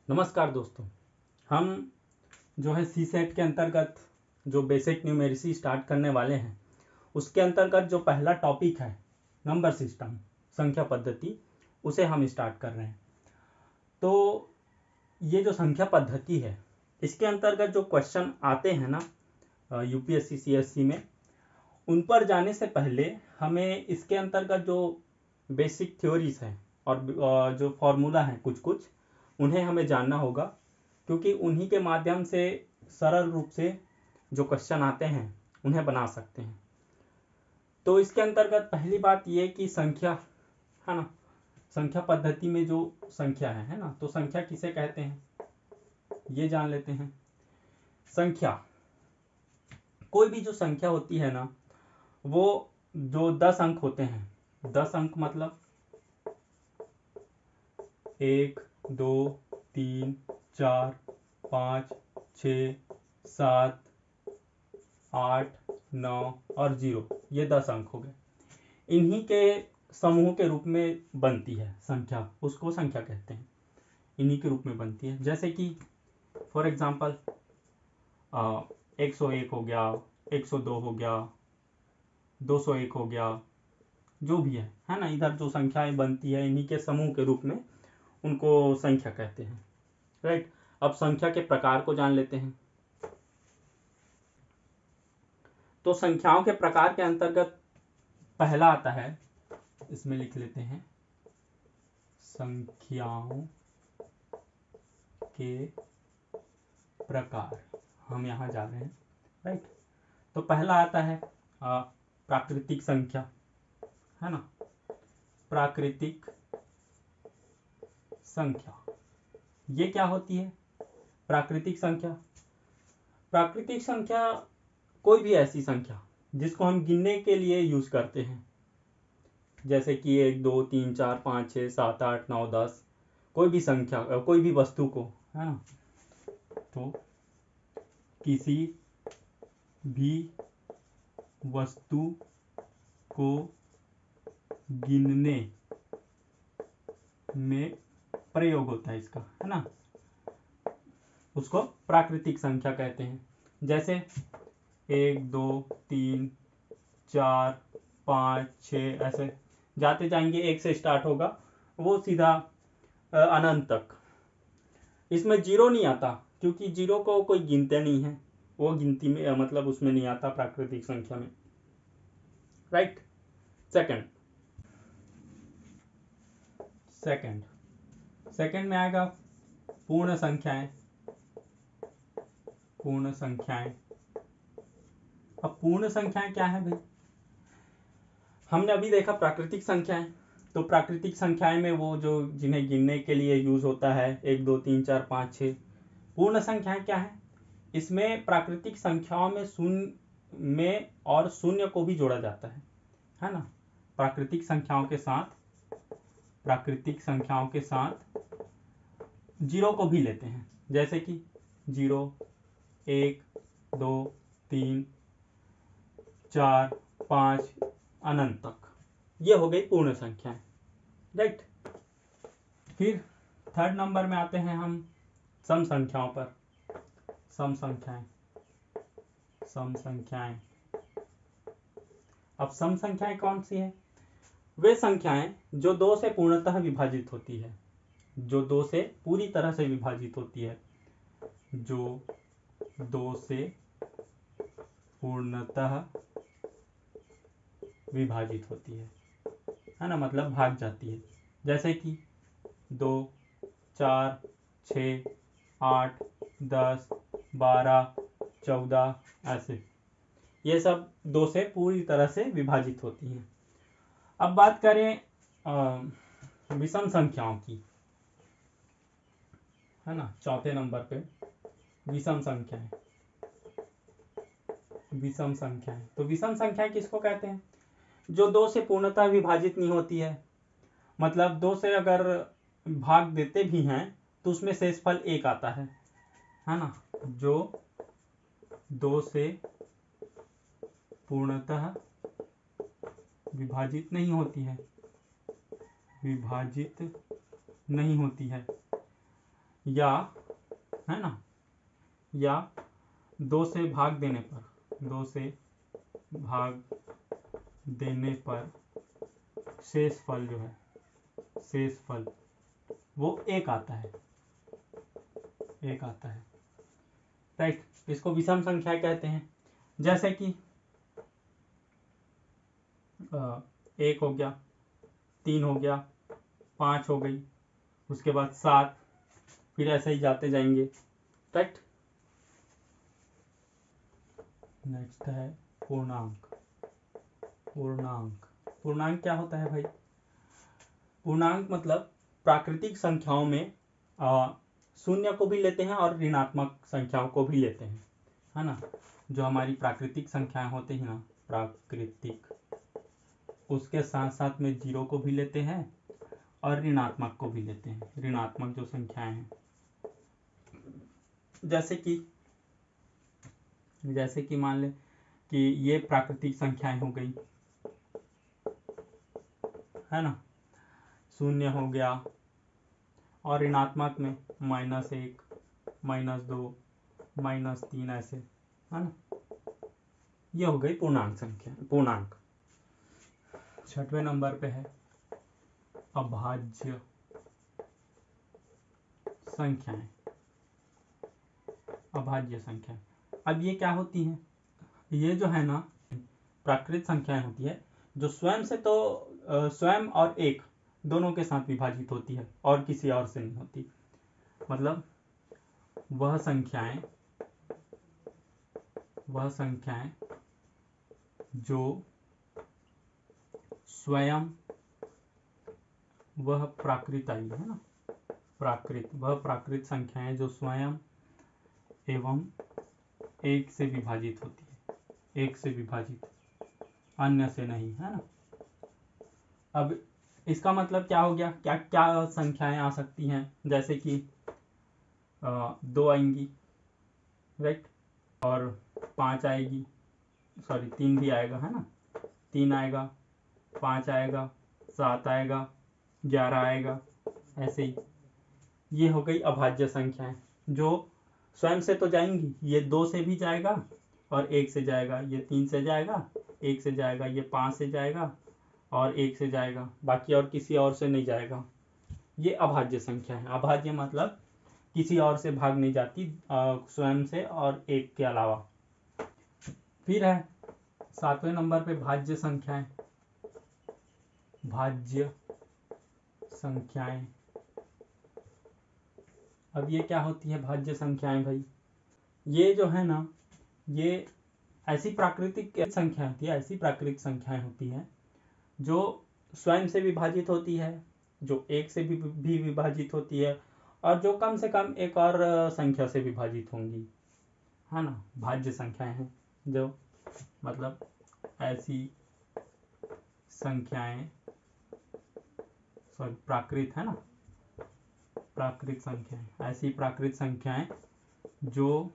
नमस्कार दोस्तों। हम जो है सी सेट के अंतर्गत जो बेसिक न्यूमेरिसी स्टार्ट करने वाले हैं, उसके अंतर्गत जो पहला टॉपिक है नंबर सिस्टम, संख्या पद्धति, उसे हम स्टार्ट कर रहे हैं। तो ये जो संख्या पद्धति है, इसके अंतर्गत जो क्वेश्चन आते हैं ना यूपीएससी सीएससी में, उन पर जाने से पहले हमें इसके अंतर्गत जो बेसिक थ्योरीज हैं और जो फॉर्मूला हैं कुछ कुछ, उन्हें हमें जानना होगा, क्योंकि उन्हीं के माध्यम से सरल रूप से जो क्वेश्चन आते हैं उन्हें बना सकते हैं। तो इसके अंतर्गत पहली बात ये कि संख्या है ना, संख्या पद्धति में जो संख्या है ना, तो संख्या किसे कहते हैं ये जान लेते हैं। संख्या, कोई भी जो संख्या होती है ना, वो जो 10 अंक होते हैं, 10 अंक मतलब 1 2 3 4 5 6 7 8 9 और 0, ये 10 अंक हो गए। इन्हीं के समूह के रूप में बनती है संख्या, उसको संख्या कहते हैं। इन्हीं के रूप में बनती है, जैसे कि फॉर एग्जांपल 101 हो गया, 102 हो गया, 201 हो गया, जो भी है ना। इधर जो संख्याएं बनती है इन्हीं के समूह के रूप में उनको संख्या कहते हैं, राइट। अब संख्या के प्रकार को जान लेते हैं। तो संख्याओं के प्रकार के अंतर्गत पहला आता है, इसमें लिख लेते हैं, संख्याओं के प्रकार। हम यहां जा रहे हैं, राइट। तो पहला आता है प्राकृतिक संख्या, है ना। प्राकृतिक संख्या ये क्या होती है? प्राकृतिक संख्या, प्राकृतिक संख्या कोई भी ऐसी संख्या जिसको हम गिनने के लिए यूज करते हैं, जैसे कि 1 2 3 4 5 6 7 8 9 10, कोई भी संख्या, कोई भी वस्तु को, है ना। तो किसी भी वस्तु को गिनने में प्रयोग होता है इसका, है ना, उसको प्राकृतिक संख्या कहते हैं। जैसे 1 2 3 4 5 6 ऐसे जाते जाएंगे, एक से स्टार्ट होगा वो सीधा अनंत तक। इसमें जीरो नहीं आता, क्योंकि जीरो को कोई गिनते नहीं है, वो गिनती में मतलब उसमें नहीं आता प्राकृतिक संख्या में, राइट। सेकंड सेकंड सेकंड में आएगा पूर्ण संख्याएं। पूर्ण संख्याएं, अब पूर्ण संख्याएं क्या है भाई? हमने अभी देखा प्राकृतिक संख्याएं, तो प्राकृतिक संख्याएं में वो जो जिन्हें गिनने के लिए यूज होता है 1 2 3 4 5 6। पूर्ण संख्याएं क्या है? इसमें प्राकृतिक संख्याओं में शून्य में और शून्य को भी जोड़ा जाता है ना। प्राकृतिक संख्याओं के साथ, प्राकृतिक संख्याओं के साथ जीरो को भी लेते हैं, जैसे कि 0 1 2 3 4 5 अनंत तक, ये हो गई पूर्ण संख्याएं, राइट। फिर थर्ड नंबर में आते हैं हम सम संख्याओं पर। सम संख्याएं, सम संख्याएं। अब सम संख्याएं कौन सी है? वे संख्याएं जो 2 से पूर्णतः विभाजित होती है, जो 2 से पूरी तरह से विभाजित होती है, जो 2 से पूर्णतः विभाजित होती है ना, मतलब भाग जाती है। जैसे कि 2 4 6 8 10 12 14 ऐसे, ये सब 2 से पूरी तरह से विभाजित होती हैं। अब बात करें विषम संख्याओं की, है ना, चौथे नंबर पे विषम संख्याएं। विषम संख्याएं, तो विषम संख्याएं किसको कहते हैं? जो 2 से पूर्णतः विभाजित नहीं होती है, मतलब 2 से अगर भाग देते भी हैं तो उसमें शेषफल 1 आता है ना। जो 2 से पूर्णतः विभाजित नहीं होती है, विभाजित नहीं होती है, या, है ना, या 2 से भाग देने पर, 2 से भाग देने पर शेष फल जो है, शेष फल वो 1 आता है, 1 आता है, राइट। इसको विषम संख्या कहते हैं। जैसे कि 1 हो गया, 3 हो गया, 5 हो गई, उसके बाद 7, फिर ऐसे ही जाते जाएंगे, राइट। नेक्स्ट है पूर्णांक। पूर्णांक, पूर्णांक क्या होता है भाई? पूर्णांक मतलब प्राकृतिक संख्याओं में शून्य को भी लेते हैं और ऋणात्मक संख्याओं को भी लेते हैं, है ना। जो हमारी प्राकृतिक संख्याएं होती हैं ना, प्राकृतिक, उसके साथ साथ में 0 को भी लेते हैं और ऋणात्मक को भी लेते हैं, ऋणात्मक जो संख्याएं हैं। जैसे कि मान ले कि ये प्राकृतिक संख्याएं हो गई, है ना, 0 हो गया, और ऋणात्मक में -1, -2, -3 ऐसे, है ना। ये हो गई पूर्णांक संख्या, पूर्णांक। 6वें नंबर पे है अभाज्य संख्याएं। अभाज्य संख्या, अब ये क्या होती हैं? ये जो है ना प्राकृतिक संख्याएं होती है जो स्वयं से तो स्वयं और 1 दोनों के साथ विभाजित होती है और किसी और से नहीं होती। मतलब वह संख्याएं जो स्वयं, वह प्राकृत आई है ना, प्राकृत, वह प्राकृत संख्याएं जो स्वयं एवं 1 से विभाजित होती है, 1 से विभाजित, अन्य से नहीं, है ना। अब इसका मतलब क्या हो गया? क्या क्या संख्याएं आ सकती हैं? जैसे कि 2 आएंगी, राइट, और 5 आएगी, सॉरी 3 भी आएगा, है ना, 3 आएगा, 5 आएगा, 7 आएगा, 11 आएगा, ऐसे ही। ये हो गई अभाज्य संख्याएं जो स्वयं से तो जाएंगी, ये 2 से भी जाएगा और 1 से जाएगा, ये 3 से जाएगा, 1 से जाएगा, ये 5 से जाएगा और 1 से जाएगा, बाकी और किसी और से नहीं जाएगा। ये अभाज्य संख्या है। अभाज्य मतलब किसी और से भाग नहीं जाती, स्वयं से और 1 के अलावा। फिर है 7वें नंबर पे भाज्य संख्याएं। भाज्य संख्याएं, अब ये क्या होती है भाज्य संख्याएं भाई? ये जो है ना, ये ऐसी प्राकृतिक संख्या होती है, ऐसी प्राकृतिक संख्याएं होती हैं जो स्वयं से विभाजित होती है, जो 1 से भी विभाजित होती है, और जो कम से कम एक और संख्या से विभाजित होंगी, है ना। भाज्य संख्याएं हैं जो, मतलब ऐसी संख्याएं, सॉरी प्राकृत, है ना, प्राकृत संख्याएं, ऐसी प्राकृत संख्याएं जो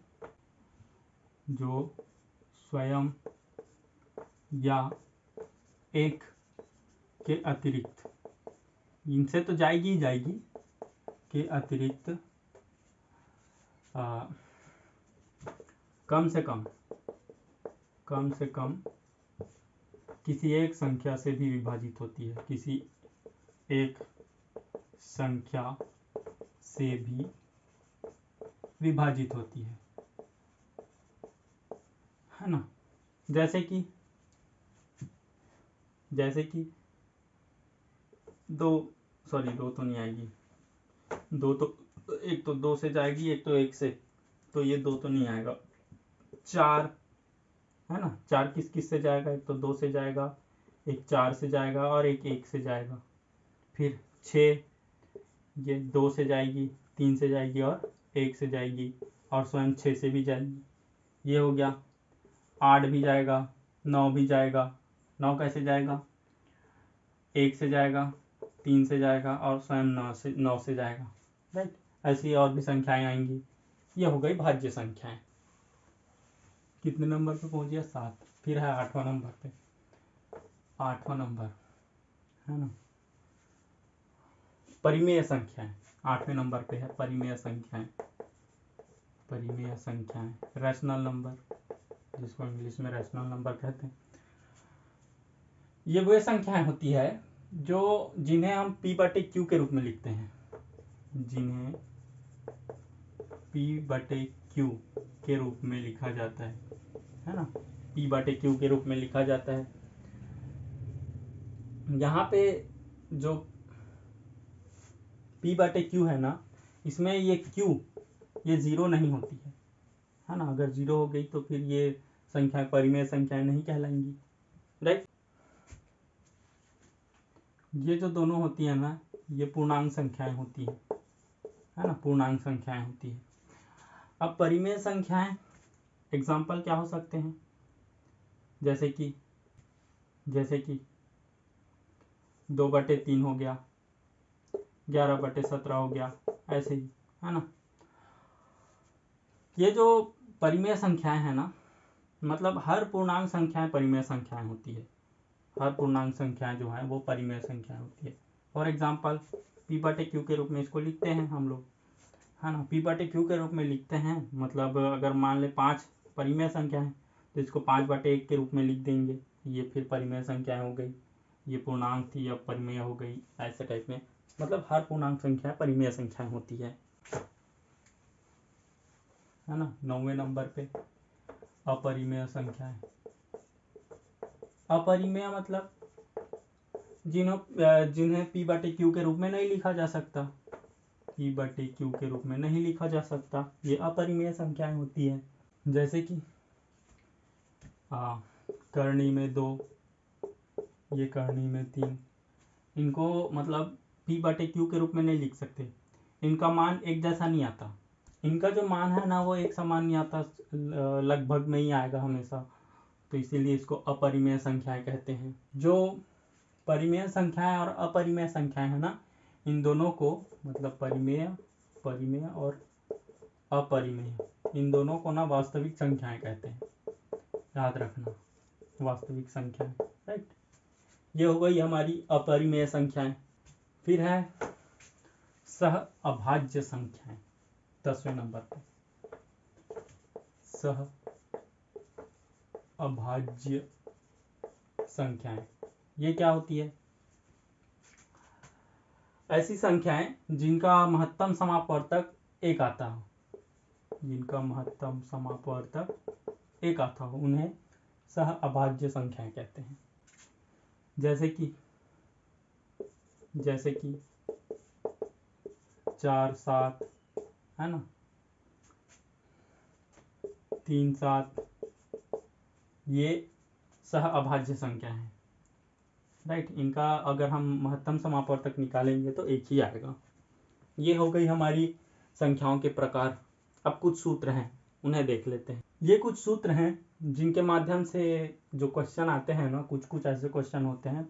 स्वयं या 1 के अतिरिक्त, इनसे तो जाएगी ही जाएगी, के अतिरिक्त कम से कम किसी एक संख्या से भी विभाजित होती है, किसी एक संख्या से भी विभाजित होती है ना। जैसे कि 2 तो नहीं आएगी, 2 तो, एक तो 2 से जाएगी, एक तो 1 से, तो ये 2 तो नहीं आएगा। 4, है ना, 4 किस से जाएगा? एक तो 2 से जाएगा, एक 4 से जाएगा और एक 1 से जाएगा। फिर 6, ये 2 से जाएगी, 3 से जाएगी और 1 से जाएगी, और स्वयं 6 से भी जाएगी, ये हो गया। 8 भी जाएगा, 9 भी जाएगा। 9 कैसे जाएगा? 1 से जाएगा, 3 से जाएगा और स्वयं 9 से जाएगा, राइट। ऐसी और भी संख्याएं आएंगी। ये हो गई भाज्य संख्याएं। कितने नंबर पे पहुंच गया? 7। फिर है 8वां नंबर पे, 8वां नंबर, है ना, परिमेय संख्याएं। 8वें नंबर पे है परिमेय संख्याएं। परिमेय संख्याएं, रैशनल नंबर, जिसको इंग्लिश में रैशनल नंबर कहते हैं। ये वो संख्याएं होती है जिन्हें हम p/q के रूप में लिखते हैं, जिन्हें p/q के रूप में लिखा जाता है ना, p/q के रूप में लिखा जाता है। यहाँ पे जो p/q है ना, इसमें ये q ये जीरो नहीं होती है ना। अगर जीरो हो गई तो फिर ये संख्या परिमेय संख्याएं नहीं कहलाएंगी, राइट। ये जो दोनों होती है ना, ये पूर्णांक संख्याएं होती है ना, पूर्णांक संख्याएं होती है। अब परिमेय संख्याएं एग्जाम्पल क्या हो सकते हैं, जैसे कि 2/3 हो गया, 11/17 हो गया, ऐसे ही है ना। ये जो परिमेय संख्याएं हैं ना, मतलब हर पूर्णांक संख्याएं परिमेय संख्याएं होती है। हर पूर्णांक संख्याएं जो है वो परिमेय संख्याएं होती है। फॉर एग्जाम्पल p/q के रूप में इसको लिखते हैं हम लोग, है ना। p/q के रूप में लिखते हैं, मतलब अगर मान ले 5 परिमेय संख्या है तो इसको 5/1 के रूप में लिख देंगे, ये फिर परिमेय संख्याएं हो गई। ये पूर्णांक थी, अब परिमेय हो गई, ऐसे टाइप में। मतलब हर पूर्णांक संख्या परिमेय संख्याएं होती है ना। 9वें नंबर पे अपरिमेय संख्याएं। अपरिमेय मतलब जिन्हें p/q के रूप में नहीं लिखा जा सकता, p/q के रूप में नहीं लिखा जा सकता, ये अपरिमेय संख्याएं होती है। जैसे कि करणी में 2, ये करणी में 3, इनको मतलब p/q के रूप में नहीं लिख सकते, इनका मान एक जैसा नहीं आता। इनका जो मान है ना वो एक समान नहीं आता, लगभग में ही आएगा हमेशा, तो इसीलिए इसको अपरिमेय संख्याएं कहते हैं। जो परिमेय संख्याएं और अपरिमेय संख्याएं है ना, इन दोनों को मतलब परिमेय और अपरिमेय, इन दोनों को ना वास्तविक संख्याएं कहते हैं, याद रखना, वास्तविक संख्याएं, राइट। ये हो गई हमारी अपरिमेय संख्याएं। फिर है सह अभाज्य संख्याएं, 10वें नंबर पर सह अभाज्य संख्याएं। ये क्या होती है, ऐसी संख्याएं जिनका महत्तम समापवर्तक 1 आता हो, जिनका महत्तम समापवर्तक 1 आता हो, उन्हें सह अभाज्य संख्याएं कहते हैं। जैसे कि 4 7 है ना, 3 7, ये सह अभाज्य संख्या है, राइट। इनका अगर हम महत्तम समापवर्तक निकालेंगे तो 1 ही आएगा। ये हो गई हमारी संख्याओं के प्रकार। अब कुछ सूत्र हैं, उन्हें देख लेते हैं। ये कुछ सूत्र हैं जिनके माध्यम से जो क्वेश्चन आते हैं ना, कुछ ऐसे क्वेश्चन होते हैं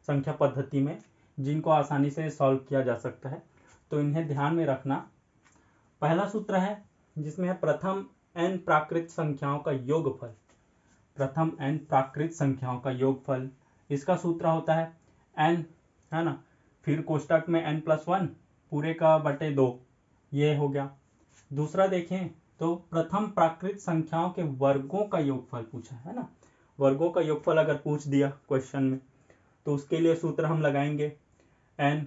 संख्या पद्धति में, जिनको आसानी से सॉल्व किया जा सकता है, तो इन्हें ध्यान में रखना। पहला सूत्र है जिसमें है प्रथम n प्राकृत संख्याओं का योगफल। प्रथम n प्राकृत संख्याओं का योगफल, इसका सूत्र होता है n, है ना, फिर कोष्टक में n+1 पूरे का बटे 2, ये हो गया। दूसरा देखें तो प्रथम प्राकृत संख्याओं के वर्गों का योगफल पूछा है ना, वर्गों का योगफल अगर पूछ दिया क्वेश्चन में तो उसके लिए सूत्र हम लगाएंगे n,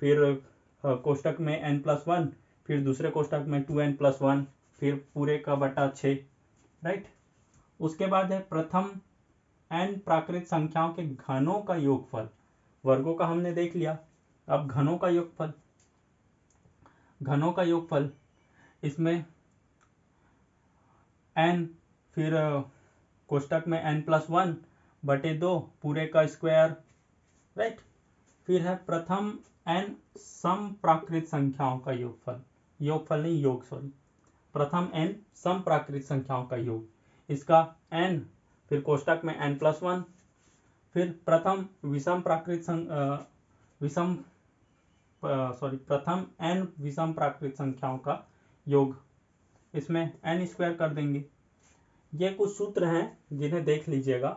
फिर कोष्टक में n+1, फिर दूसरे कोष्टक में 2n+1, फिर पूरे का बटा 6, राइट। उसके बाद है प्रथम n प्राकृत संख्याओं के घनों का योगफल। वर्गों का हमने देख लिया, अब घनों का योगफल। घनों का योगफल इसमें n, फिर कोष्टक में n+1 बटे 2 पूरे का स्क्वायर, राइट। फिर है प्रथम n सम प्राकृत संख्याओं का योगफल, योगफल नहीं योग, सॉरी, प्रथम n सम प्राकृत संख्याओं का योग, इसका n, फिर कोष्टक में n+1, फिर प्रथम विषम प्राकृत प्रथम n विषम प्राकृत संख्याओं का योग, इसमें n² कर देंगे। ये कुछ सूत्र हैं जिन्हें देख लीजिएगा,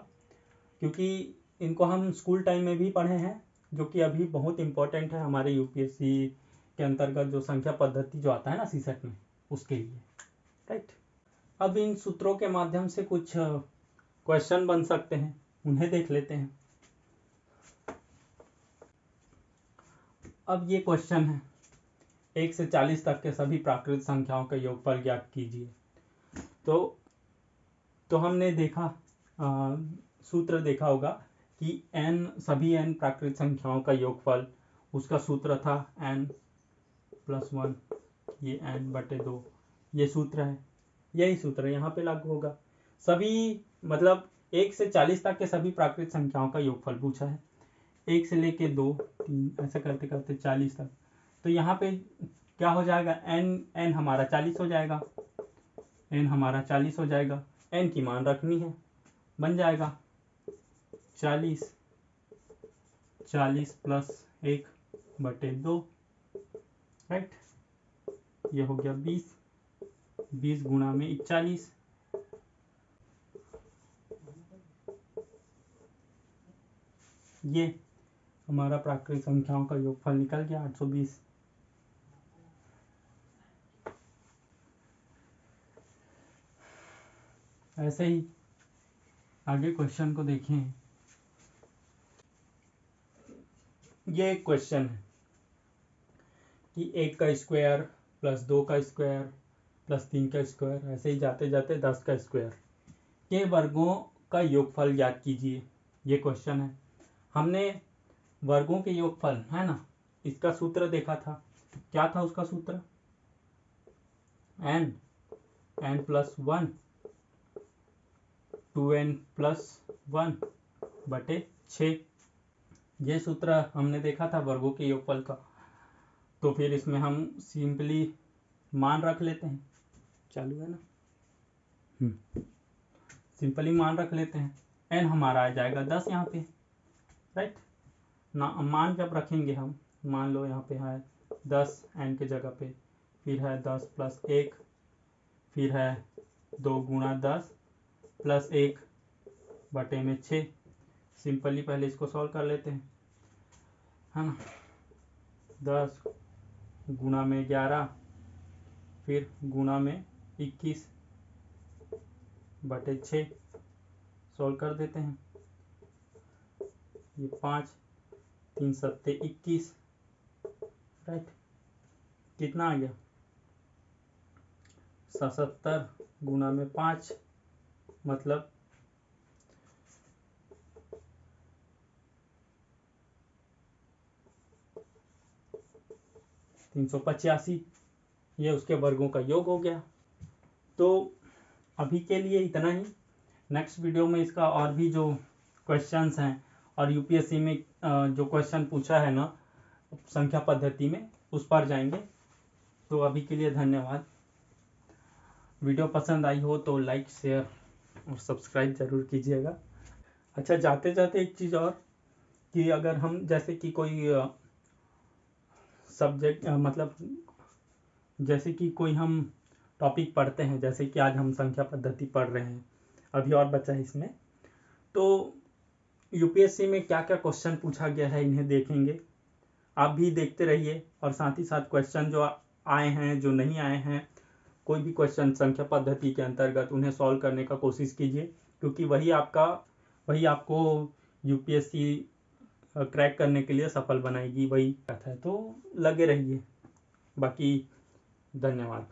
क्योंकि इनको हम स्कूल टाइम में भी पढ़े हैं, जो कि अभी बहुत इंपॉर्टेंट है हमारे यूपीएससी के अंतर्गत जो संख्या पद्धति जो आता है ना सीसेट में, उसके लिए, राइट। अब इन सूत्रों के माध्यम से कुछ क्वेश्चन बन सकते हैं, उन्हें देख लेते हैं। अब ये क्वेश्चन है, 1 से 40 तक के सभी प्राकृत संख्याओं का योगफल ज्ञात कीजिए। तो हमने देखा, सूत्र देखा होगा कि n सभी n प्राकृत संख्याओं का योगफल, उसका सूत्र था n + 1, ये n/2, ये सूत्र है, यही सूत्र यहाँ पे लागू होगा। सभी मतलब 1 से 40 तक के सभी प्राकृत संख्याओं का योगफल पूछा है, 1 से लेके 2, 3 ऐसा करते करते 40 तक। तो यहाँ पे क्या हो जाएगा, n हमारा 40 हो जाएगा, n हमारा 40 हो जाएगा, n की मान रखनी है, बन जाएगा 40 + 1/2, राइट। ये हो गया 20 गुणा में 41, ये हमारा प्राकृत संख्याओं का योगफल निकल गया 820। ऐसे ही आगे क्वेश्चन को देखें। ये एक क्वेश्चन है कि 1 का स्क्वायर + 2 का स्क्वायर + 3 का स्क्वायर, ऐसे ही जाते जाते 10 का स्क्वायर के वर्गों का योगफल ज्ञात कीजिए, ये क्वेश्चन है। हमने वर्गों के योगफल है ना, इसका सूत्र देखा था, क्या था उसका सूत्र, n + 1 2n + 1/6, ये सूत्र हमने देखा था वर्गों के योगफल का। तो फिर इसमें हम सिंपली मान रख लेते हैं, चालू है ना, सिंपली मान रख लेते हैं। n हमारा आ जाएगा 10 यहाँ पे, राइट ना। मान जब रखेंगे हम, मान लो यहाँ पे है 10 n के जगह पे, फिर है 10 + 1, फिर है 2 गुणा 10 + 1/6। सिंपली पहले इसको सॉल्व कर लेते हैं, है ना। 10 गुणा में 11, फिर गुणा में 21/6, सॉल्व कर देते हैं। ये 5 3 7 21, राइट। कितना आ गया, 77 गुणा में 5 मतलब 385, ये उसके वर्गों का योग हो गया। तो अभी के लिए इतना ही। नेक्स्ट वीडियो में इसका और भी जो क्वेश्चंस हैं और यूपीएससी में जो क्वेश्चन पूछा है ना संख्या पद्धति में, उस पर जाएंगे। तो अभी के लिए धन्यवाद। वीडियो पसंद आई हो तो लाइक, शेयर और सब्सक्राइब जरूर कीजिएगा। अच्छा, जाते जाते एक चीज़ और, कि अगर हम जैसे कि कोई सब्जेक्ट मतलब जैसे कि कोई हम टॉपिक पढ़ते हैं, जैसे कि आज हम संख्या पद्धति पढ़ रहे हैं, अभी और बचा है इसमें, तो यूपीएससी में क्या क्या क्वेश्चन पूछा गया है इन्हें देखेंगे। आप भी देखते रहिए और साथ ही साथ क्वेश्चन जो आए हैं, जो नहीं आए हैं, कोई भी क्वेश्चन संख्या पद्धति के अंतर्गत, उन्हें सॉल्व करने का कोशिश कीजिए, क्योंकि वही आपको यूपीएससी क्रैक करने के लिए सफल बनाएगी, वही बात है। तो लगे रहिए। बाकी धन्यवाद।